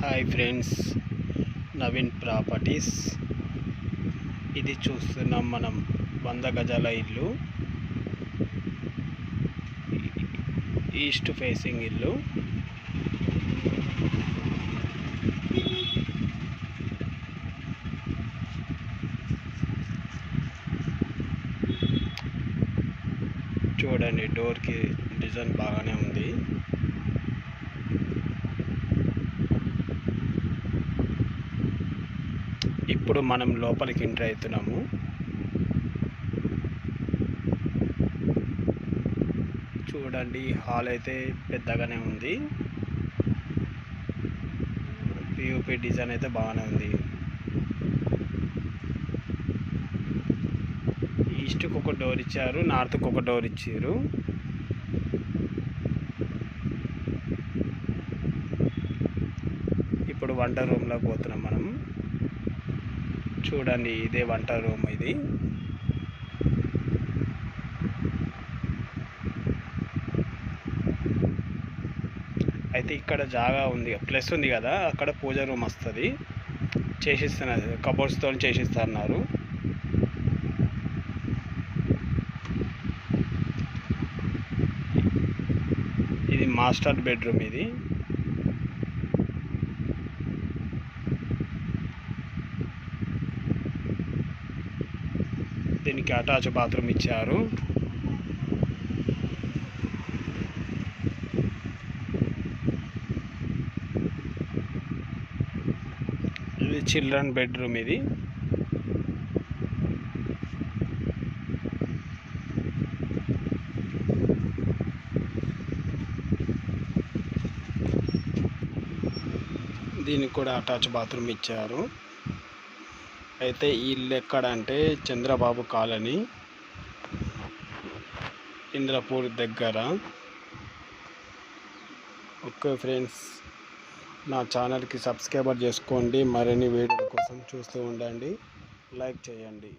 Hi friends, Naveen properties. ఇది చూస్తున్నాం మనం 100 గజాల ఇల్లు, ఈస్ట్ ఫేసింగ్ ఇల్లు. చూడండి, డోర్కి డిజైన్ బాగానే ఉంది. ఇప్పుడు మనం లోపలికి ఎంటర్ అవుతున్నాము. చూడండి, హాల్ అయితే పెద్దగానే ఉంది. పిఓపి డిజైన్ అయితే బాగానే ఉంది. ఈస్ట్కి ఒక డోర్ ఇచ్చారు, నార్త్కి ఒక డోర్ ఇచ్చారు. ఇప్పుడు వంట రూమ్లోకి పోతున్నాం మనం. చూడండి, ఇదే వంట రూమ్. ఇది అయితే ఇక్కడ జాగా ఉంది, ప్లస్ ఉంది కదా, అక్కడ పూజ రూమ్ వస్తుంది. చేసిస్తున్నారు, కబోర్డ్స్తో చేసిస్తున్నారు. ఇది మాస్టర్ బెడ్రూమ్. ఇది దీనికి అటాచ్ బాత్రూమ్ ఇచ్చారు. ఇది చిల్డ్రన్ బెడ్రూమ్. ఇది దీనికి కూడా అటాచ్ బాత్రూమ్ ఇచ్చారు. అయితే ఈ ఇల్లు ఎక్కడ అంటే చంద్రబాబు కాలనీ, ఇంద్రపూర్ దగ్గర. ఓకే ఫ్రెండ్స్, నా ఛానల్కి సబ్స్క్రైబర్ చేసుకోండి. మరిన్ని వీడియోల కోసం చూస్తూ ఉండండి, లైక్ చేయండి.